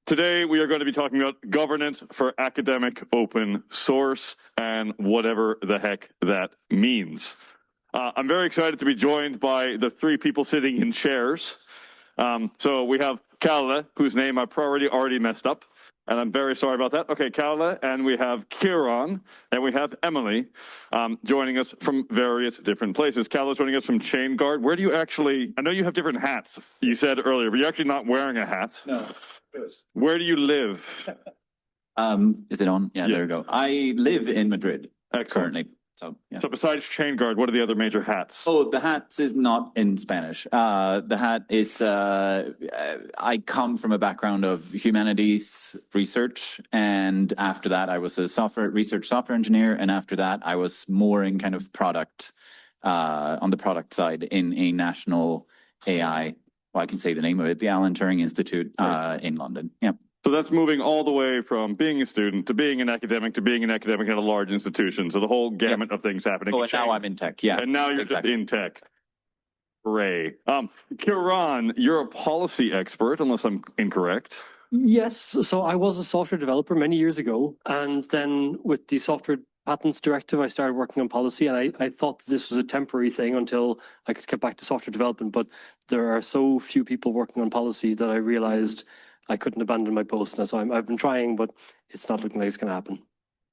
Today, we are going to be talking about governance for academic open source and whatever the heck that means. I'm very excited to be joined by the three people sitting in chairs. So we have Kalle, whose name I've already messed up, and I'm very sorry about that. Okay, Kalle, and we have Ciarán, and we have Emily joining us from various different places. Kalle is joining us from Chainguard. Where do you actually, I know you have different hats, you said earlier, but you're actually not wearing a hat. No. Where do you live? Is it on? Yeah, there we go. I live in Madrid currently. So, yeah. So besides Chainguard, what are the other major hats? Oh, the hat is not in Spanish. The hat is, I come from a background of humanities research. And after that, I was a software engineer. And after that, I was more in kind of product, on the product side in a national AI, well, I can say the name of it, the Alan Turing Institute in London. Yeah. So that's moving all the way from being a student to being an academic at a large institution. So the whole gamut of things happening. Oh, and now I'm in tech. Yeah. And now you're just in tech. C.R.A. Ciarán, you're a policy expert, unless I'm incorrect. Yes. So I was a software developer many years ago. And then with the software patents directive, I started working on policy, and I thought this was a temporary thing until I could get back to software development. But there are so few people working on policy that I realized I couldn't abandon my post. And so I've been trying, but it's not looking like it's going to happen.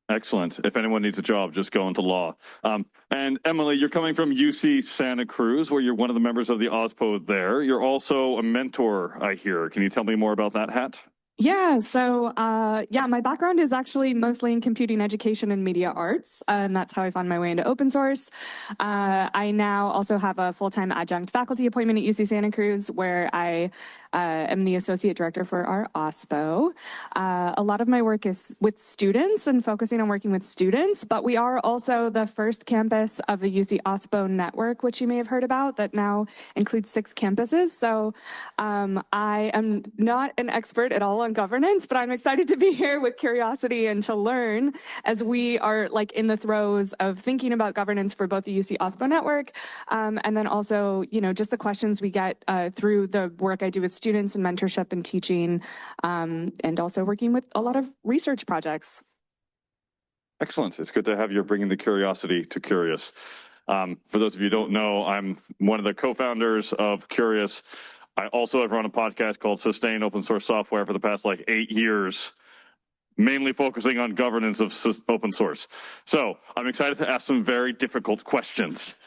Excellent. If anyone needs a job, just go into law. And Emily, you're coming from UC Santa Cruz, where you're one of the members of the OSPO there. You're also a mentor, I hear. Can you tell me more about that hat? Yeah, so my background is actually mostly in computing education and media arts, and that's how I found my way into open source. I now also have a full-time adjunct faculty appointment at UC Santa Cruz, where I am the associate director for our OSPO. A lot of my work is with students and focusing on working with students, but we are also the first campus of the UC OSPO network, which you may have heard about, that now includes 6 campuses. So I am not an expert at all on governance, but I'm excited to be here with curiosity and to learn as we are like in the throes of thinking about governance for both the UC OSPO network and then also, you know, just the questions we get through the work I do with students and mentorship and teaching and also working with a lot of research projects. Excellent. It's good to have you bringing the curiosity to Curious. For those of you who don't know, I'm one of the co-founders of Curious. I also have run a podcast called Sustain Open Source Software for the past 8 years, mainly focusing on governance of open source. So I'm excited to ask some very difficult questions.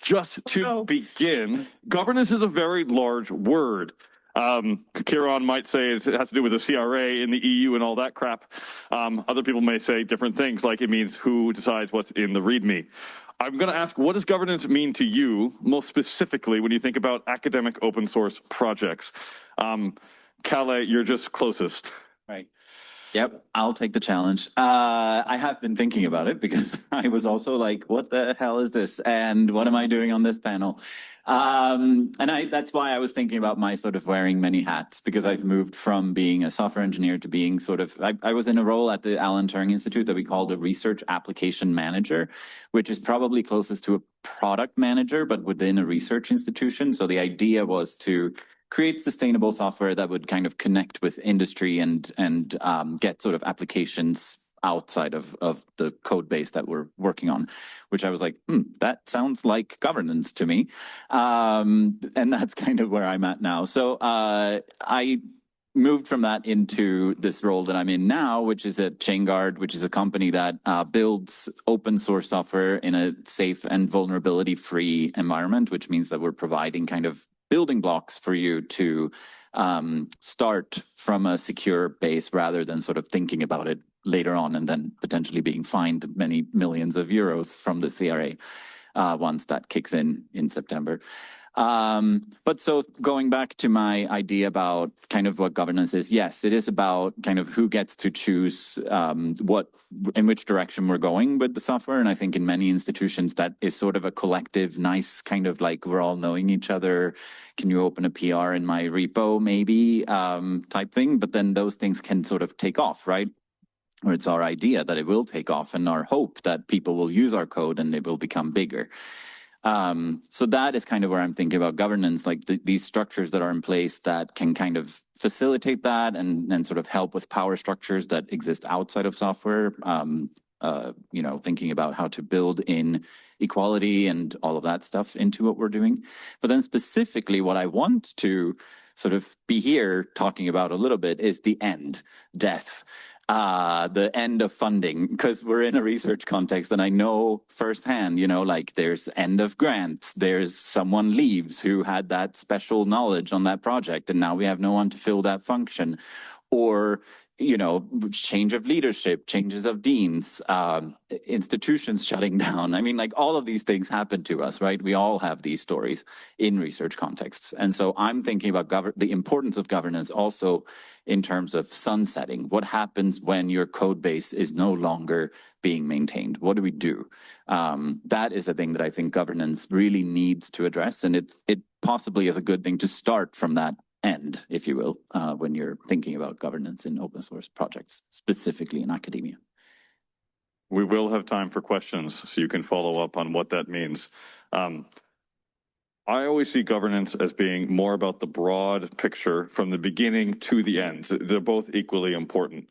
Just to begin, governance is a very large word. Ciarán might say it has to do with the C.R.A. in the EU and all that crap. Other people may say different things, like it means who decides what's in the README. I'm going to ask, what does governance mean to you, most specifically, when you think about academic open source projects? Kalle, you're just closest. Right. Yep, I'll take the challenge. I have been thinking about it because I was also like, what the hell is this? And what am I doing on this panel? That's why I was thinking about my sort of wearing many hats, because I've moved from being a software engineer to being sort of, I was in a role at the Alan Turing Institute that we called a research application manager, which is probably closest to a product manager, but within a research institution. So the idea was to create sustainable software that would kind of connect with industry and get sort of applications outside of the code base that we're working on, which I was like, that sounds like governance to me. And that's kind of where I'm at now. So I moved from that into this role that I'm in now, which is at Chainguard, which is a company that builds open source software in a safe and vulnerability-free environment, which means that we're providing kind of building blocks for you to start from a secure base rather than sort of thinking about it later on and then potentially being fined many millions of euros from the C.R.A. Once that kicks in September. But so going back to my idea about kind of what governance is, yes, it is about kind of who gets to choose in which direction we're going with the software. And I think in many institutions that is sort of a collective, nice kind of like we're all knowing each other. Can you open a PR in my repo maybe type thing? But then those things can sort of take off, right? Or it's our idea that it will take off and our hope that people will use our code and it will become bigger. So that is kind of where I'm thinking about governance, like these structures that are in place that can kind of facilitate that and sort of help with power structures that exist outside of software. Thinking about how to build in equality and all of that stuff into what we're doing. But then specifically what I want to sort of be here talking about a little bit is the end, death. The end of funding, because we're in a research context and I know firsthand, like there's end of grants, there's someone leaves who had that special knowledge on that project and now we have no one to fill that function. Or, change of leadership, changes of deans, institutions shutting down. I mean, like all of these things happen to us, right? We all have these stories in research contexts. And so I'm thinking about the importance of governance also in terms of sunsetting. What happens when your code base is no longer being maintained? What do we do? That is a thing that I think governance really needs to address. And it possibly is a good thing to start from that end, if you will, when you're thinking about governance in open source projects, specifically in academia. We will have time for questions, so you can follow up on what that means. I always see governance as being more about the broad picture from the beginning to the end. They're both equally important.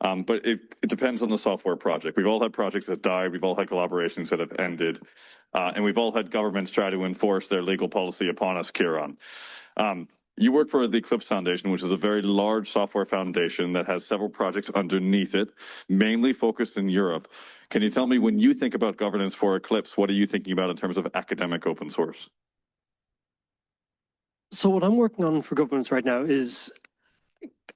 But it depends on the software project. We've all had projects that died. We've all had collaborations that have ended. And we've all had governments try to enforce their legal policy upon us, Ciarán. You work for the Eclipse Foundation, which is a very large software foundation that has several projects underneath it, mainly focused in Europe. Can you tell me, when you think about governance for Eclipse, what are you thinking about in terms of academic open source? So what I'm working on for governance right now is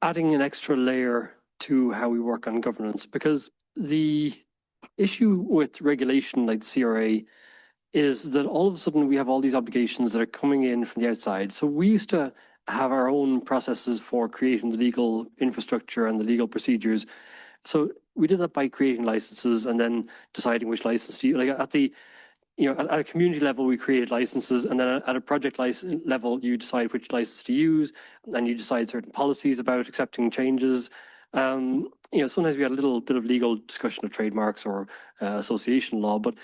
adding an extra layer to how we work on governance, because the issue with regulation like the C.R.A. is that all of a sudden we have all these obligations that are coming in from the outside. So we used to have our own processes for creating the legal infrastructure and the legal procedures. So we did that by creating licenses and then deciding which license to use. Like at a community level, we created licenses, and then at a project license level, you decide which license to use, and you decide certain policies about accepting changes. Sometimes we had a little bit of legal discussion of trademarks or association law, but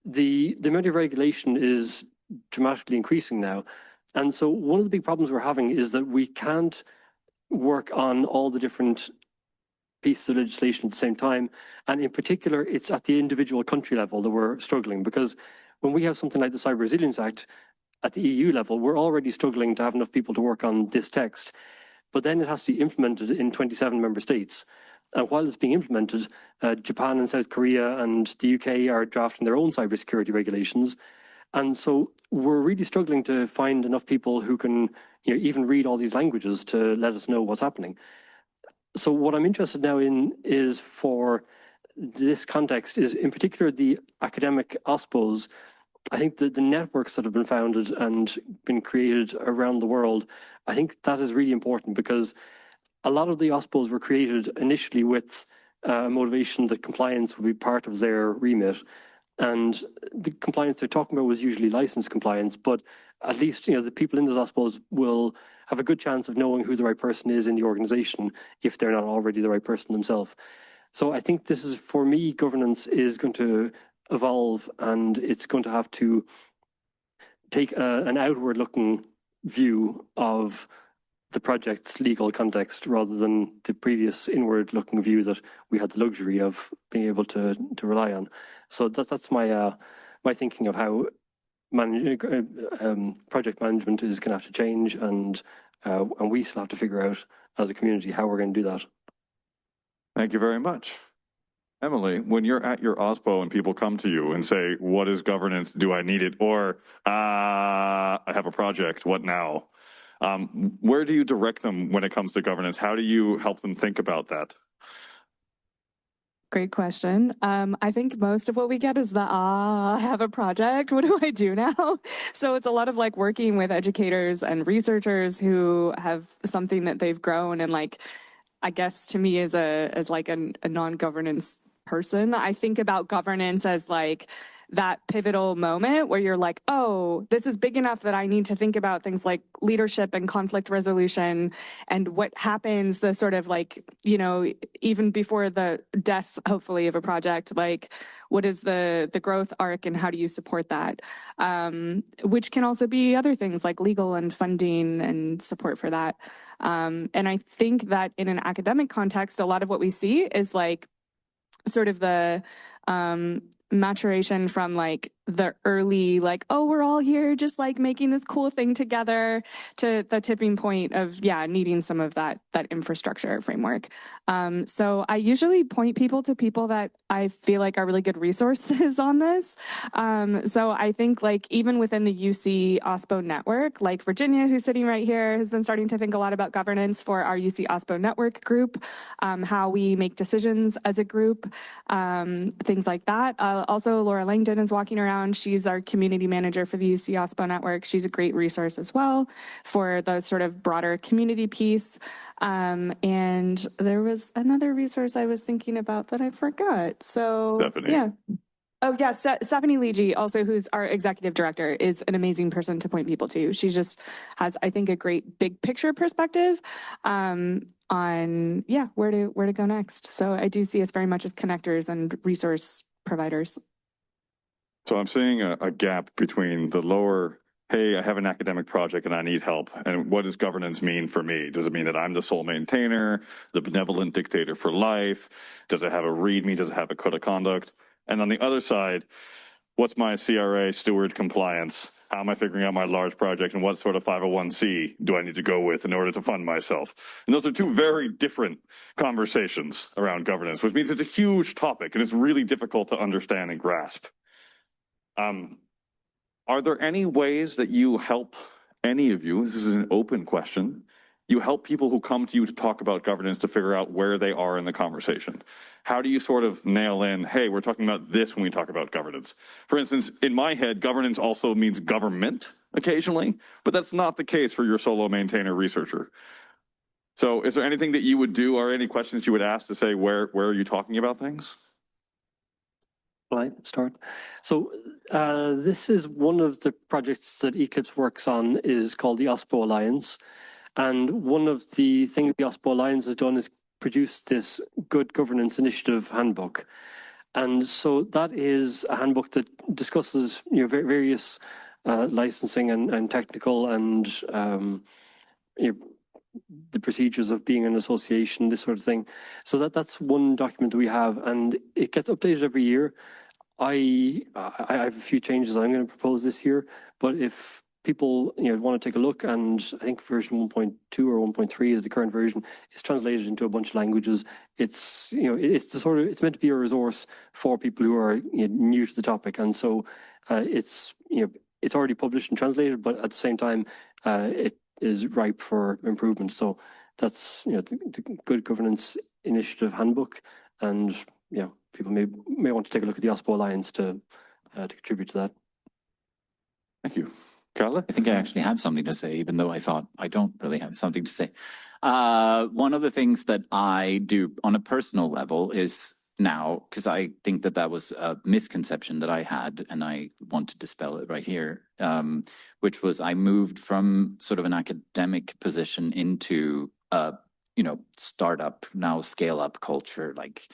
the amount of regulation is dramatically increasing now. And so one of the big problems we're having is that we can't work on all the different pieces of legislation at the same time. And in particular, it's at the individual country level that we're struggling, because when we have something like the Cyber Resilience Act at the EU level, we're already struggling to have enough people to work on this text. But then it has to be implemented in 27 member states. And while it's being implemented, Japan and South Korea and the UK are drafting their own cybersecurity regulations. And so we're really struggling to find enough people who can even read all these languages to let us know what's happening. So what I'm interested now in is, for this context, is in particular the academic OSPOs. I think that the networks that have been founded and been created around the world, I think that is really important, because a lot of the OSPOs were created initially with motivation that compliance would be part of their remit. And the compliance they're talking about was usually license compliance, but at least the people in those OSPOs will have a good chance of knowing who the right person is in the organization if they're not already the right person themselves. So I think this is, for me, governance is going to evolve, and it's going to have to take an outward-looking view of the project's legal context rather than the previous inward-looking view that we had the luxury of being able to rely on. So that's my my thinking of how project management is going to have to change, and we still have to figure out as a community how we're going to do that. Thank you very much. Emily, when you're at your OSPO and people come to you and say, what is governance? Do I need it? Or I have a project, what now? Where do you direct them when it comes to governance? How do you help them think about that? Great question. I think most of what we get is I have a project. What do I do now? So it's a lot of like working with educators and researchers who have something that they've grown, and like, I guess to me as a non-governance person, I think about governance as like that pivotal moment where you're like, oh, this is big enough that I need to think about things like leadership and conflict resolution and what happens, the sort of like, you know, even before the death, hopefully, of a project, like what is the growth arc and how do you support that? Which can also be other things like legal and funding and support for that. And I think that in an academic context, a lot of what we see is like sort of the maturation from like the early, like, oh, we're all here just like making this cool thing together, to the tipping point of, yeah, needing some of that infrastructure framework. So I usually point people to people that I feel like are really good resources on this. So I think like even within the UC OSPO network, like Virginia, who's sitting right here, has been starting to think a lot about governance for our UC OSPO network group, how we make decisions as a group, things like that. Also, Laura Langdon is walking around. She's our community manager for the UC OSPO network. She's a great resource as well for the sort of broader community piece. And there was another resource I was thinking about that I forgot. So, Stephanie. yeah. Oh, yeah. Stephanie Leegee, also, who's our executive director, is an amazing person to point people to. She just has, I think, a great big picture perspective on, yeah, where to go next. So I do see us very much as connectors and resource providers. So I'm seeing a gap between the lower, hey, I have an academic project and I need help, and what does governance mean for me? Does it mean that I'm the sole maintainer, the benevolent dictator for life? Does it have a README? Does it have a code of conduct? And on the other side, what's my C.R.A. steward compliance? How am I figuring out my large project, and what sort of 501c do I need to go with in order to fund myself? And those are two very different conversations around governance, which means it's a huge topic and it's really difficult to understand and grasp. Are there any ways that you help any of you, this is an open question, you help people who come to you to talk about governance to figure out where they are in the conversation? How do you sort of nail in, hey, we're talking about this when we talk about governance? For instance, in my head, governance also means government occasionally, but that's not the case for your solo maintainer researcher. So is there anything that you would do or any questions you would ask to say, where are you talking about things? I start? So this is one of the projects that Eclipse works on, is called the OSPO Alliance. And one of the things the OSPO Alliance has done is produce this Good Governance Initiative handbook. And so that is a handbook that discusses, you know, various licensing and technical and you know, the procedures of being an association, this sort of thing. So that's one document that we have, and it gets updated every year. I have a few changes I'm going to propose this year, but if people want to take a look, and I think version 1.2 or 1.3 is the current version, it's translated into a bunch of languages. It's it's meant to be a resource for people who are new to the topic, and so it's already published and translated, but at the same time it is ripe for improvement. So that's the Good Governance Initiative handbook, and people may want to take a look at the OSPO Alliance to contribute to that. Thank you. Kalle? I think I actually have something to say, even though I thought I don't really have something to say. One of the things that I do on a personal level is now, because I think that was a misconception that I had, and I want to dispel it right here, which was I moved from sort of an academic position into a startup, now scale up culture, like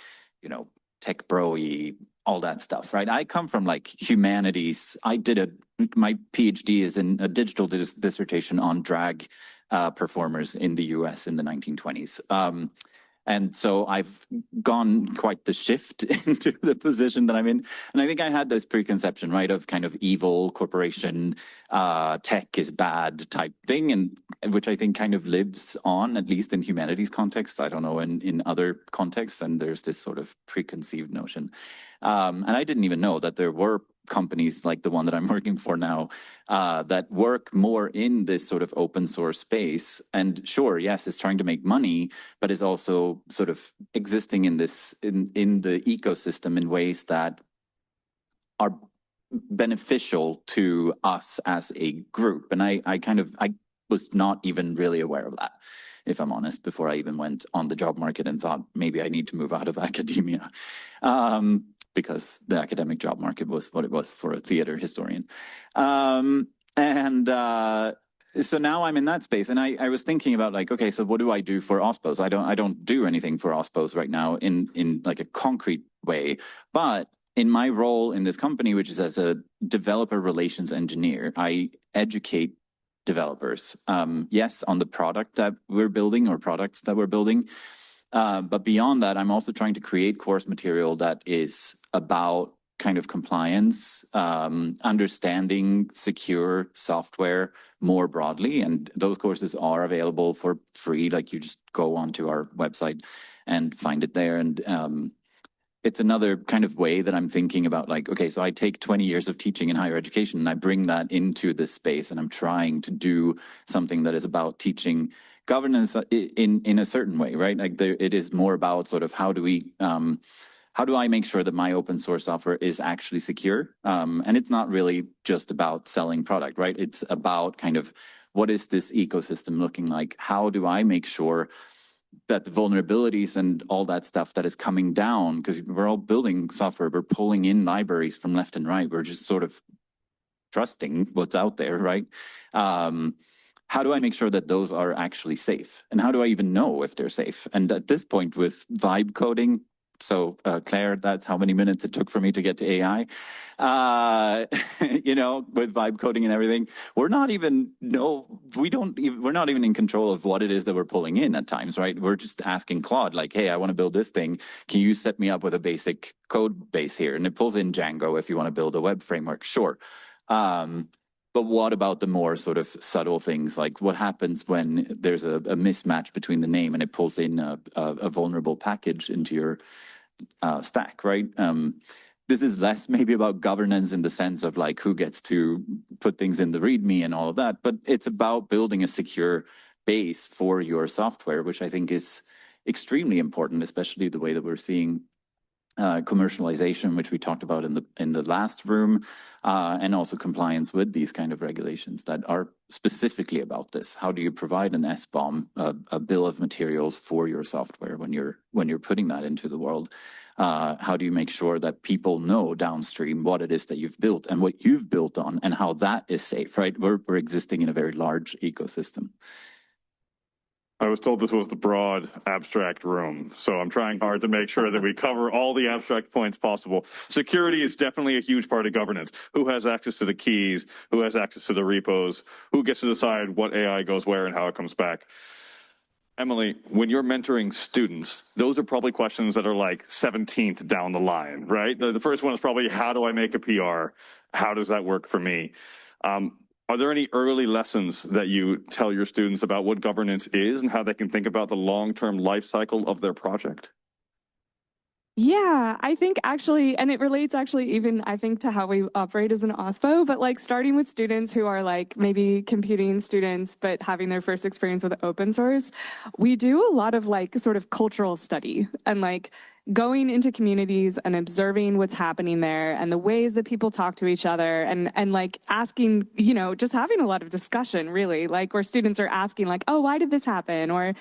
tech bro-y, all that stuff, right? I come from like humanities. I did my PhD is in a digital dissertation on drag performers in the US in the 1920s. And so I've gone quite the shift into the position that I'm in. And I think I had this preconception, right, of kind of evil corporation, tech is bad type thing, and which I think kind of lives on, at least in humanities context. I don't know, in other contexts, and there's this sort of preconceived notion. And I didn't even know that there were companies like the one that I'm working for now that work more in this sort of open source space. And sure, yes, it's trying to make money, but is also sort of existing in this in the ecosystem in ways that are beneficial to us as a group. And I was not even really aware of that, if I'm honest, before I even went on the job market and thought maybe I need to move out of academia. because the academic job market was what it was for a theater historian. So now I'm in that space, and I was thinking about like, okay, so what do I do for OSPOs? I don't do anything for OSPOs right now in like a concrete way, but in my role in this company, which is as a developer relations engineer, I educate developers, yes, on the product that we're building or products that we're building. But beyond that, I'm also trying to create course material that is about kind of compliance, understanding secure software more broadly. And those courses are available for free. Like you just go onto our website and find it there. And it's another kind of way that I'm thinking about like, okay, so I take 20 years of teaching in higher education and I bring that into this space, and I'm trying to do something that is about teaching governance in a certain way, right? Like it is more about sort of how do I make sure that my open source software is actually secure? And it's not really just about selling product, right? It's about kind of what is this ecosystem looking like? How do I make sure that the vulnerabilities and all that stuff that is coming down, because we're all building software, we're pulling in libraries from left and right, we're just sort of trusting what's out there, right? How do I make sure that those are actually safe? And how do I even know if they're safe? And at this point with vibe coding, so Claire, that's how many minutes it took for me to get to AI. You know, with vibe coding and everything, we're not even in control of what it is that we're pulling in at times, right? We're just asking Claude, like, hey, I want to build this thing. Can you set me up with a basic code base here? And it pulls in Django if you want to build a web framework, sure. But what about the more sort of subtle things? Like what happens when there's a mismatch between the name and it pulls in a vulnerable package into your stack, right? This is less maybe about governance in the sense of like who gets to put things in the README and all of that, but it's about building a secure base for your software, which I think is extremely important, especially the way that we're seeing commercialization, which we talked about in the last room, and also compliance with these kind of regulations that are specifically about this. How do you provide an SBOM, a bill of materials for your software when you're putting that into the world? How do you make sure that people know downstream what it is that you've built and what you've built on and how that is safe, right? We're existing in a very large ecosystem. I was told this was the broad abstract room, so I'm trying hard to make sure that we cover all the abstract points possible. Security is definitely a huge part of governance. Who has access to the keys? Who has access to the repos? Who gets to decide what AI goes where and how it comes back? Emily, when you're mentoring students, those are probably questions that are like 17th down the line, right? The first one is probably, how do I make a PR? How does that work for me? Are there any early lessons that you tell your students about what governance is and how they can think about the long-term life cycle of their project? Yeah, I think actually, and it relates actually even, I think, to how we operate as an OSPO, but like starting with students who are like maybe computing students, but having their first experience with open source, we do a lot of like sort of cultural study and like going into communities and observing what's happening there and the ways that people talk to each other and like asking, you know, just having a lot of discussion really, like where students are asking like, oh, why did this happen? Or,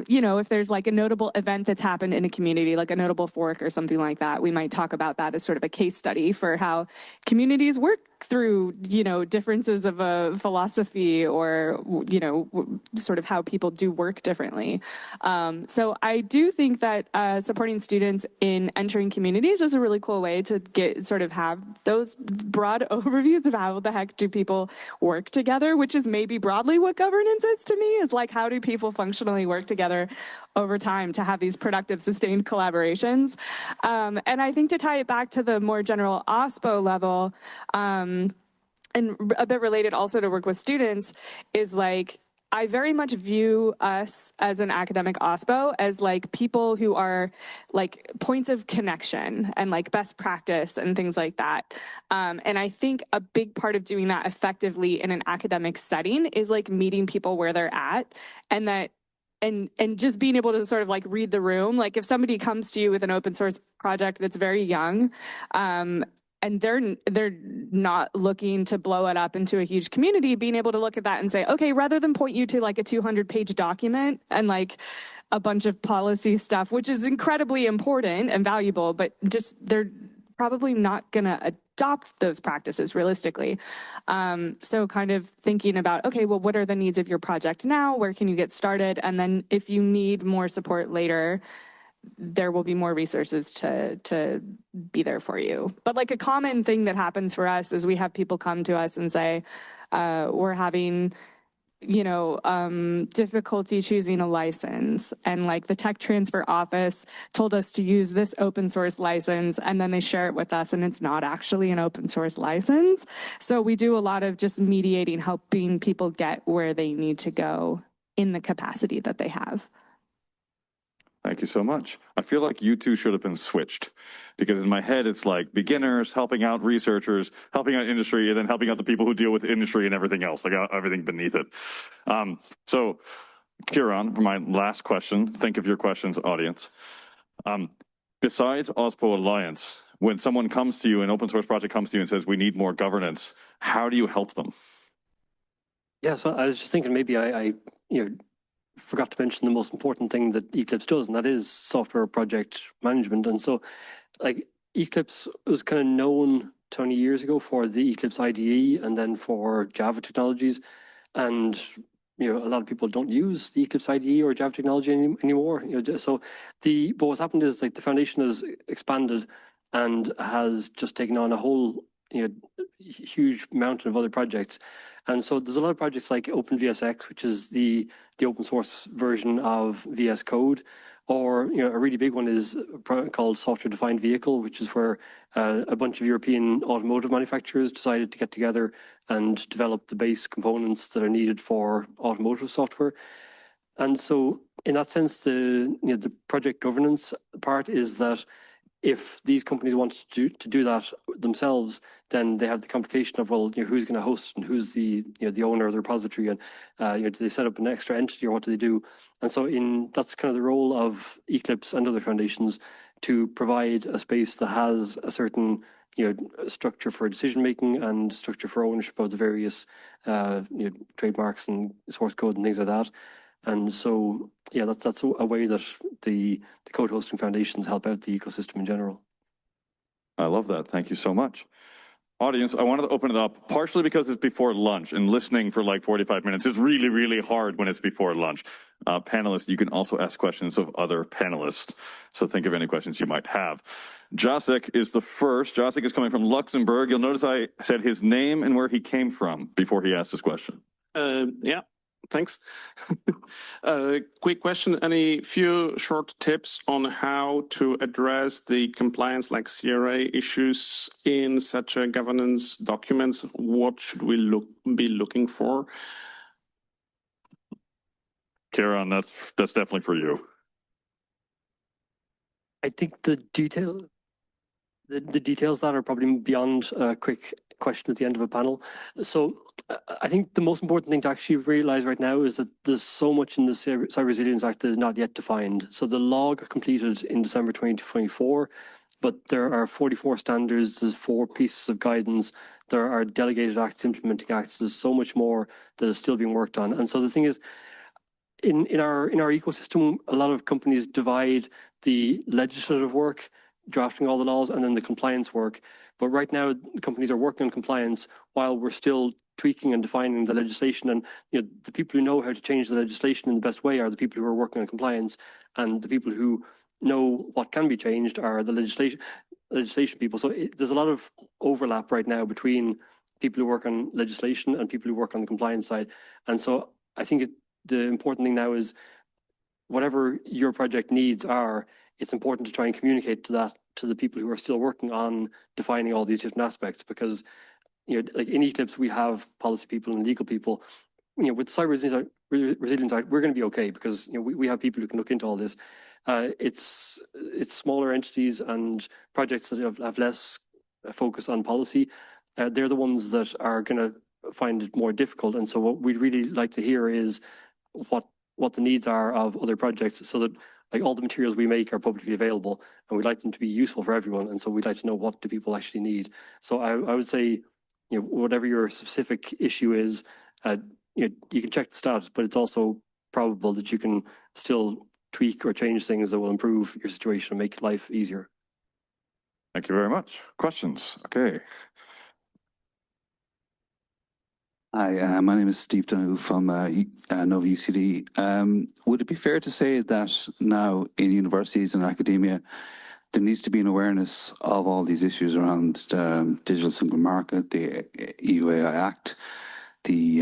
you know, if there's like a notable event that's happened in a community, like a notable fork or something like that, we might talk about that as sort of a case study for how communities work through, you know, differences of a philosophy or, you know, sort of how people do work differently. So I do think that supporting students in entering communities is a really cool way to get sort of have those broad overviews of how the heck do people work together, which is maybe broadly what governance is to me, is like how do people functionally work together over time to have these productive, sustained collaborations. And I think to tie it back to the more general OSPO level, and a bit related also to work with students, is like, I very much view us as an academic OSPO as like people who are like points of connection and like best practice and things like that. And I think a big part of doing that effectively in an academic setting is like meeting people where they're at, and that and just being able to sort of like read the room. Like if somebody comes to you with an open source project that's very young, and they're not looking to blow it up into a huge community, being able to look at that and say, okay, rather than point you to like a 200-page document and like a bunch of policy stuff, which is incredibly important and valuable, but just probably not going to adopt those practices realistically. So kind of thinking about, okay, well, what are the needs of your project now? Where can you get started? And then if you need more support later, there will be more resources to be there for you. But like a common thing that happens for us is we have people come to us and say, we're having, difficulty choosing a license. And like the tech transfer office told us to use this open source license, and then they share it with us and it's not actually an open source license. So we do a lot of just mediating, helping people get where they need to go in the capacity that they have. Thank you so much. I feel like you two should have been switched, because in my head, it's like beginners helping out researchers, helping out industry, and then helping out the people who deal with industry and everything else, like everything beneath it. So Ciarán, for my last question, think of your questions, audience. Besides OSPO Alliance, when someone comes to you, an open source project comes to you and says, we need more governance, how do you help them? Yeah, so I was just thinking maybe I forgot to mention the most important thing that Eclipse does, and that is software project management. And so, like, Eclipse was kind of known 20 years ago for the Eclipse IDE and then for Java technologies. And, a lot of people don't use the Eclipse IDE or Java technology anymore. So but what's happened is like the foundation has expanded and has just taken on a whole, huge mountain of other projects. And so there's a lot of projects like OpenVSX, which is the open source version of VS Code, or a really big one is called Software Defined Vehicle, which is where a bunch of European automotive manufacturers decided to get together and develop the base components that are needed for automotive software. And so in that sense, the project governance part is that if these companies want to do that themselves, then they have the complication of, well, who's going to host and who's the the owner of the repository, and do they set up an extra entity or what do they do? And so that's kind of the role of Eclipse and other foundations, to provide a space that has a certain structure for decision making and structure for ownership of the various trademarks and source code and things like that. And so, yeah, that's a way that the code hosting foundations help out the ecosystem in general. I love that. Thank you so much. Audience, I wanted to open it up partially because it's before lunch, and listening for like 45 minutes is really, really hard when it's before lunch. Panelists, you can also ask questions of other panelists. So think of any questions you might have. Jacek is the first. Jacek is coming from Luxembourg. You'll notice I said his name and where he came from before he asked his question. Yeah. Thanks. Quick question. Any few short tips on how to address the compliance like C.R.A. issues in such a governance documents? What should we be looking for? Ciarán, that's definitely for you. I think the details that are probably beyond a quick question at the end of a panel. So I think the most important thing to actually realize right now is that there's so much in the Cyber Resilience Act that is not yet defined. So the law got completed in December 2024, but there are 44 standards, there's 4 pieces of guidance, there are delegated acts, implementing acts, there's so much more that is still being worked on. And so the thing is, in our ecosystem, a lot of companies divide the legislative work, drafting all the laws, and then the compliance work. But right now, the companies are working on compliance while we're still tweaking and defining the legislation. And the people who know how to change the legislation in the best way are the people who are working on compliance, and the people who know what can be changed are the legislation people. So there's a lot of overlap right now between people who work on legislation and people who work on the compliance side. And so I think the important thing now is, whatever your project needs are, it's important to try and communicate to the people who are still working on defining all these different aspects, because like in Eclipse, we have policy people and legal people. With Cyber Resilience Act, we're going to be okay, because we have people who can look into all this. It's smaller entities and projects that have less focus on policy. They're the ones that are going to find it more difficult. And so what we'd really like to hear is what the needs are of other projects, so that like all the materials we make are publicly available, and we'd like them to be useful for everyone. And so we'd like to know, what do people actually need? So I would say, whatever your specific issue is, you can check the status, but it's also probable that you can still tweak or change things that will improve your situation and make life easier. Thank you very much. Questions? Okay. Hi, my name is Steve Donoghue from Nova UCD. Would it be fair to say that now in universities and academia, there needs to be an awareness of all these issues around digital single market, the EU AI Act, the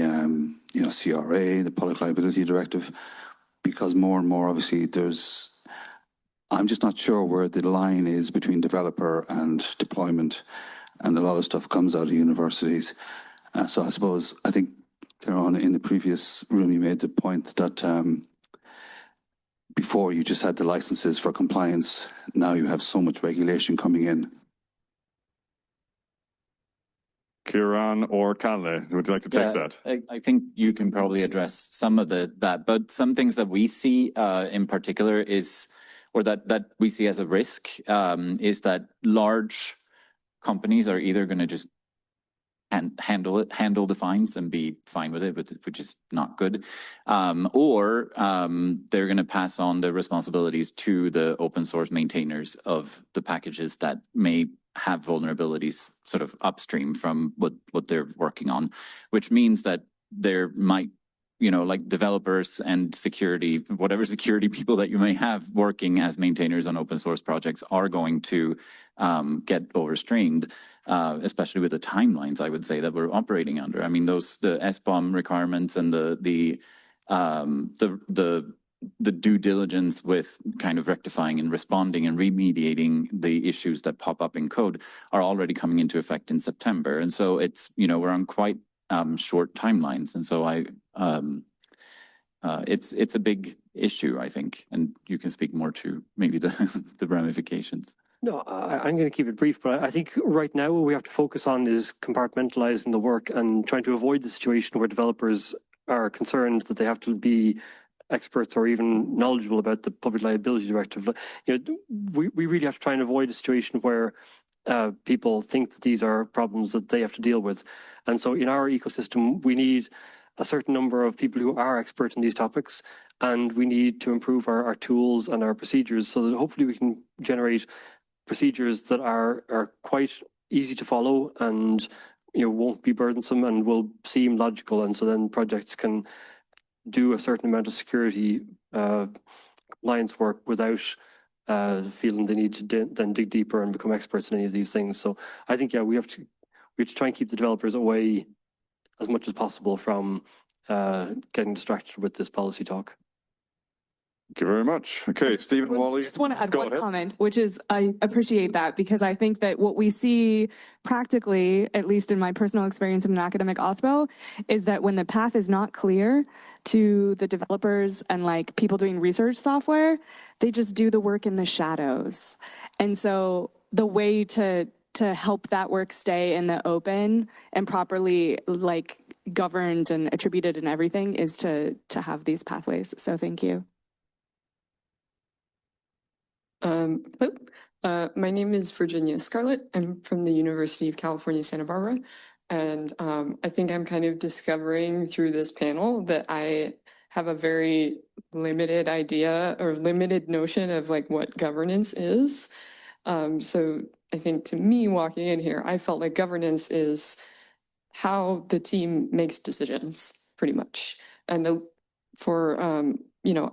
C.R.A., the Public Liability Directive, because more and more, obviously, I'm just not sure where the line is between developer and deployment, and a lot of stuff comes out of universities. So I think, Ciarán, in the previous room, you made the point that before you just had the licenses for compliance, now you have so much regulation coming in. Ciarán or Kalle, would you like to take that? I think you can probably address some of that, but some things that we see in particular is, or that we see as a risk, is that large companies are either going to just handle the fines and be fine with it, which is not good, or they're going to pass on the responsibilities to the open source maintainers of the packages that may have vulnerabilities sort of upstream from what they're working on, which means that there might, like developers and security, whatever security people that you may have working as maintainers on open source projects are going to get overstrained, especially with the timelines, I would say, that we're operating under. I mean, the SBOM requirements and the due diligence with kind of rectifying and responding and remediating the issues that pop up in code are already coming into effect in September. And so it's, we're on quite short timelines. And so it's a big issue, I think, and you can speak more to maybe the ramifications. No, I'm going to keep it brief, but I think right now what we have to focus on is compartmentalizing the work and trying to avoid the situation where developers are concerned that they have to be experts or even knowledgeable about the Public Liability Directive. We really have to try and avoid a situation where people think that these are problems that they have to deal with. And so in our ecosystem, we need a certain number of people who are experts in these topics, and we need to improve our tools and our procedures so that hopefully we can generate procedures that are quite easy to follow and won't be burdensome and will seem logical. And so then projects can do a certain amount of security compliance work without feeling the need to then dig deeper and become experts in any of these things. So I think, we have to try and keep the developers away as much as possible from getting distracted with this policy talk. Thank you very much. Okay, Stephen Wally. Just want to add one comment, which is I appreciate that, because I think that what we see practically, at least in my personal experience in an academic OSPO, is that when the path is not clear to the developers and like people doing research software, they just do the work in the shadows. And so the way to help that work stay in the open and properly like governed and attributed and everything is to have these pathways. So thank you. My name is Virginia Scarlett. I'm from the University of California, Santa Barbara. And I think I'm kind of discovering through this panel that I have a very limited idea or limited notion of like what governance is. So I think to me walking in here, I felt like governance is how the team makes decisions pretty much. And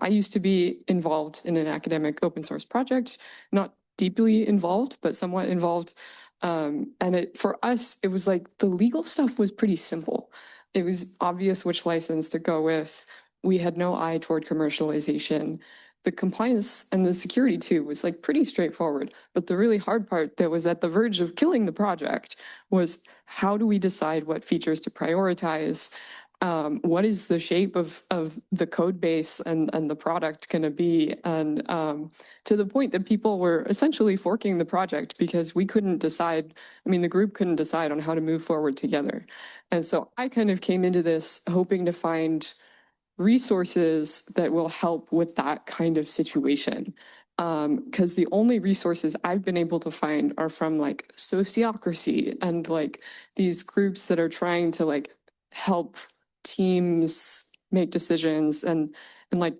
I used to be involved in an academic open source project, not deeply involved, but somewhat involved. And for us, it was like the legal stuff was pretty simple. It was obvious which license to go with. We had no eye toward commercialization. The compliance and the security too was like pretty straightforward. But the really hard part that was at the verge of killing the project was how do we decide what features to prioritize? What is the shape of the code base and the product going to be? And to the point that people were essentially forking the project because we couldn't decide. I mean, the group couldn't decide on how to move forward together. And so I kind of came into this hoping to find resources that will help with that kind of situation. Because the only resources I've been able to find are from like sociocracy and like these groups that are trying to like help teams make decisions. And like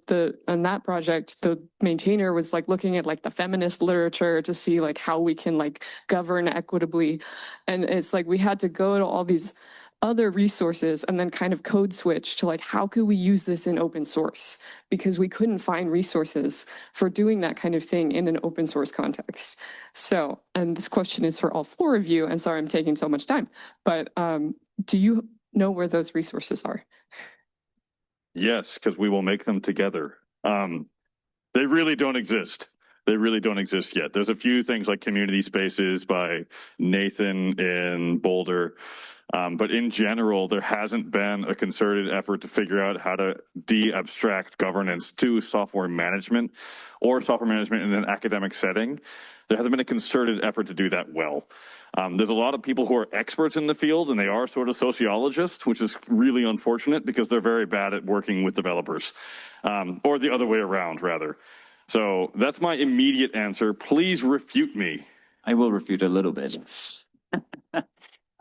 on that project, the maintainer was like looking at like the feminist literature to see like how we can like govern equitably. And it's like we had to go to all these other resources and then kind of code switch to like, how could we use this in open source? Because we couldn't find resources for doing that kind of thing in an open source context. So, and this question is for all four of you, and sorry I'm taking so much time, but do you know where those resources are? Yes, because we will make them together. They really don't exist. They really don't exist yet. There's a few things like community spaces by Nathan in Boulder. But in general, there hasn't been a concerted effort to figure out how to de-abstract governance to software management or software management in an academic setting. There hasn't been a concerted effort to do that well. There's a lot of people who are experts in the field, and they are sort of sociologists, which is really unfortunate because they're very bad at working with developers, or the other way around, rather. So that's my immediate answer. Please refute me. I will refute a little bit.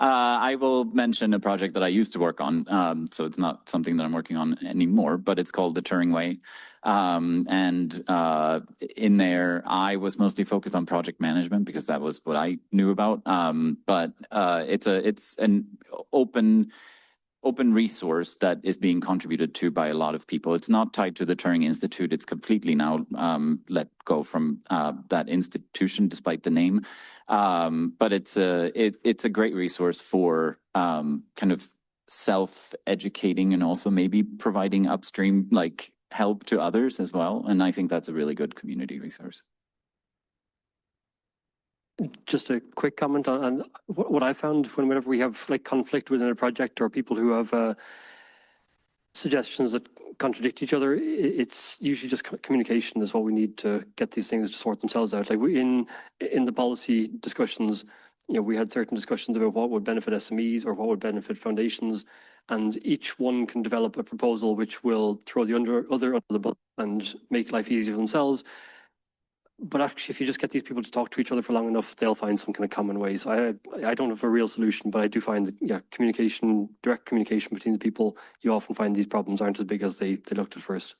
I will mention a project that I used to work on, so it's not something that I'm working on anymore, but it's called The Turing Way. In there, I was mostly focused on project management because that was what I knew about. But it's an open resource that is being contributed to by a lot of people. It's not tied to the Turing Institute. It's completely now let go from that institution, despite the name. But it's a great resource for kind of self-educating and also maybe providing upstream like help to others as well. And I think that's a really good community resource. Just a quick comment on what I found whenever we have like conflict within a project or people who have suggestions that contradict each other, it's usually just communication is what we need to get these things to sort themselves out. Like in the policy discussions, we had certain discussions about what would benefit SMEs or what would benefit foundations, and each one can develop a proposal which will throw the other under the bus and make life easier for themselves. But actually, if you just get these people to talk to each other for long enough, they'll find some kind of common way. So I don't have a real solution, but I do find that, communication, direct communication between the people, you often find these problems aren't as big as they looked at first.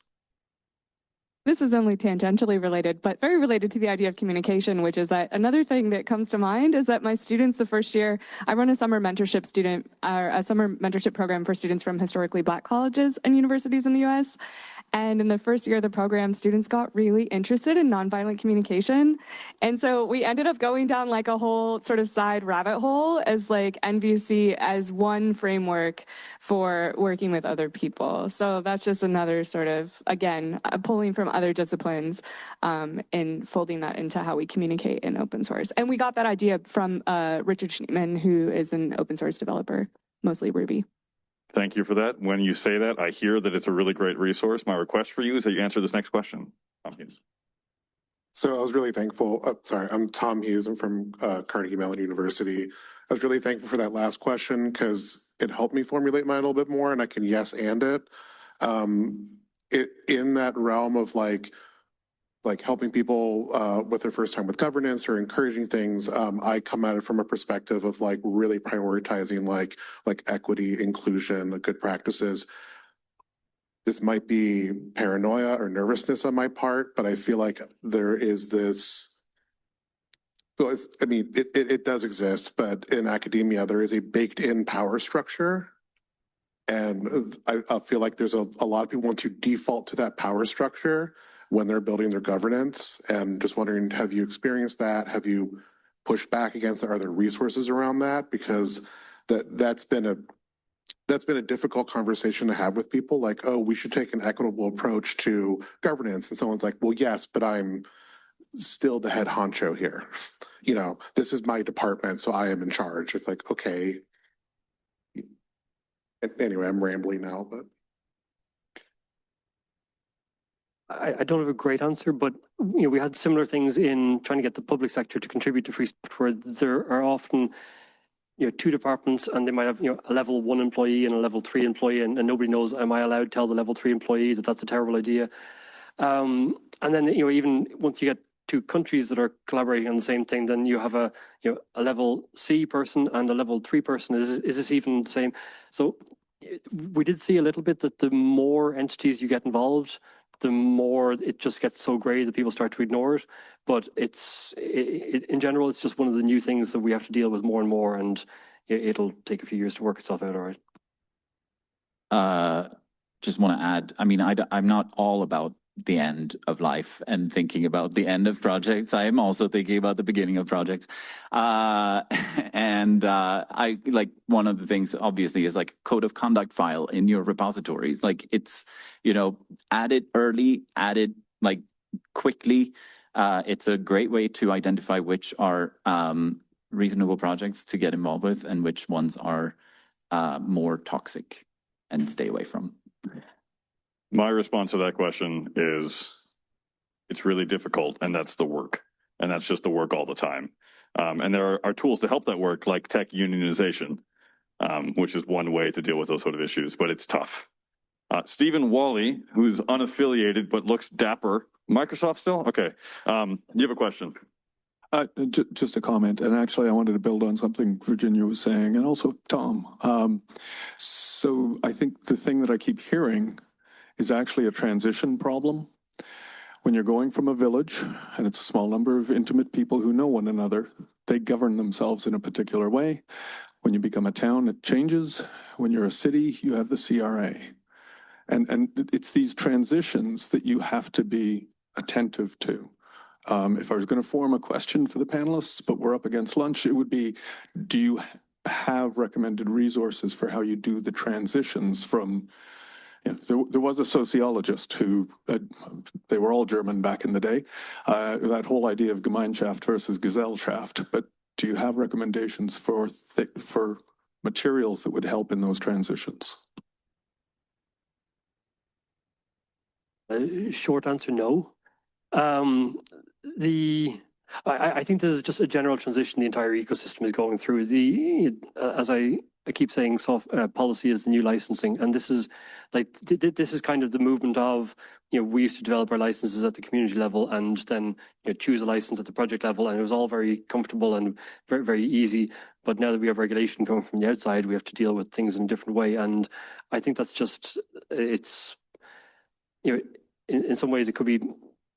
This is only tangentially related, but very related to the idea of communication, which is that another thing that comes to mind is that my students the first year, I run a summer mentorship program for students from historically Black colleges and universities in the US. And in the first year of the program, students got really interested in nonviolent communication. And so we ended up going down like a whole sort of side rabbit hole as like NVC as one framework for working with other people. So that's just another sort of, again, pulling from other disciplines and folding that into how we communicate in open source. And we got that idea from Richard Schneeman, who is an open source developer, mostly Ruby. Thank you for that. When you say that, I hear that it's a really great resource. My request for you is that you answer this next question. Tom Hughes. So I was really thankful. I'm Tom Hughes. I'm from Carnegie Mellon University. I was really thankful for that last question because it helped me formulate mine a little bit more, and I can yes and it. In that realm of like helping people with their first time with governance or encouraging things, I come at it from a perspective of like really prioritizing like equity, inclusion, good practices. This might be paranoia or nervousness on my part, but I feel like there is this. Well, it does exist, but in academia there is a baked-in power structure. And I feel like there's a lot of people want to default to that power structure when they're building their governance. And just wondering, have you experienced that? Have you pushed back against that? Are there resources around that? Because that's been a difficult conversation to have with people. Like, oh, we should take an equitable approach to governance. And someone's like, well, yes, but I'm still the head honcho here. This is my department, so I am in charge. It's like, okay. Anyway, I'm rambling now, but. I don't have a great answer, but we had similar things in trying to get the public sector to contribute to free software. There are often two departments, and they might have a level 1 employee and a level 3 employee, and nobody knows, am I allowed to tell the level 3 employee that that's a terrible idea? And then even once you get 2 countries that are collaborating on the same thing, then you have a level C person and a level 3 person. Is this even the same? So we did see a little bit that the more entities you get involved, the more it just gets so gray that people start to ignore it. But in general, it's just one of the new things that we have to deal with more and more, and it'll take a few years to work itself out. All right. Just want to add, I mean, I'm not all about the end of life and thinking about the end of projects. I am also thinking about the beginning of projects. And I like one of the things obviously is like code of conduct file in your repositories. Like it's, add it early, add it like quickly. It's a great way to identify which are reasonable projects to get involved with and which ones are more toxic and stay away from. My response to that question is it's really difficult, and that's the work. And that's just the work all the time. And there are tools to help that work, like tech unionization, which is one way to deal with those sort of issues, but it's tough. Stephen Wally, who's unaffiliated but looks dapper. Microsoft still? Okay. You have a question. Just a comment, and actually I wanted to build on something Virginia was saying, and also Tom. So I think the thing that I keep hearing is actually a transition problem. When you're going from a village, and it's a small number of intimate people who know one another, they govern themselves in a particular way. When you become a town, it changes. When you're a city, you have the C.R.A. And it's these transitions that you have to be attentive to. If I was going to form a question for the panelists, but we're up against lunch, it would be, do you have recommended resources for how you do the transitions from, there was a sociologist who, they were all German back in the day, that whole idea of Gemeinschaft versus Gesellschaft, but do you have recommendations for materials that would help in those transitions? Short answer, no. I think this is just a general transition the entire ecosystem is going through. As I keep saying, policy is the new licensing, and this is this is kind of the movement of, we used to develop our licenses at the community level and then choose a license at the project level, and it was all very comfortable and very, very easy. But now that we have regulation coming from the outside, we have to deal with things in a different way, and I think that's just it's in some ways it could be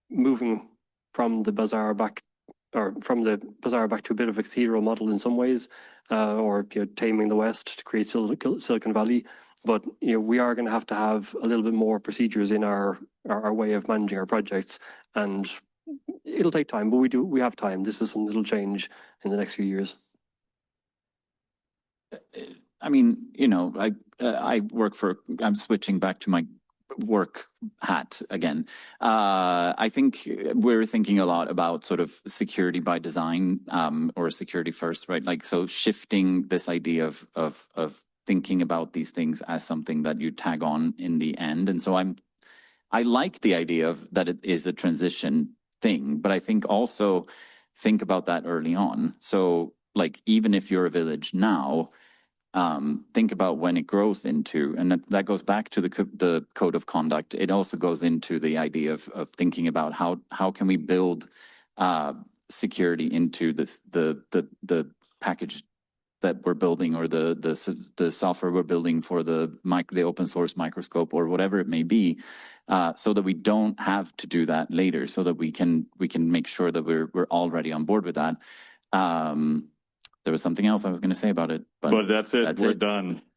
moving from the bazaar back to a bit of a cathedral model in some ways, or taming the West to create Silicon Valley. But we are going to have a little bit more procedures in our way of managing our projects, and it'll take time. But we have time. This is something that'll change in the next few years. I mean, I work for. I'm switching back to my work hat again. I think we're thinking a lot about sort of security by design, or security first, right? Like, so shifting this idea of thinking about these things as something that you tag on in the end. And so I like the idea of that it is a transition thing, but I think also think about that early on. So like, even if you're a village now, think about when it grows into, and that goes back to the code of conduct. It also goes into the idea of thinking about how can we build security into the package that we're building, or the software we're building for the open source microscope or whatever it may be, so that we don't have to do that later, so that we can make sure that we're already on board with that. There was something else I was going to say about it, but that's it. We're done.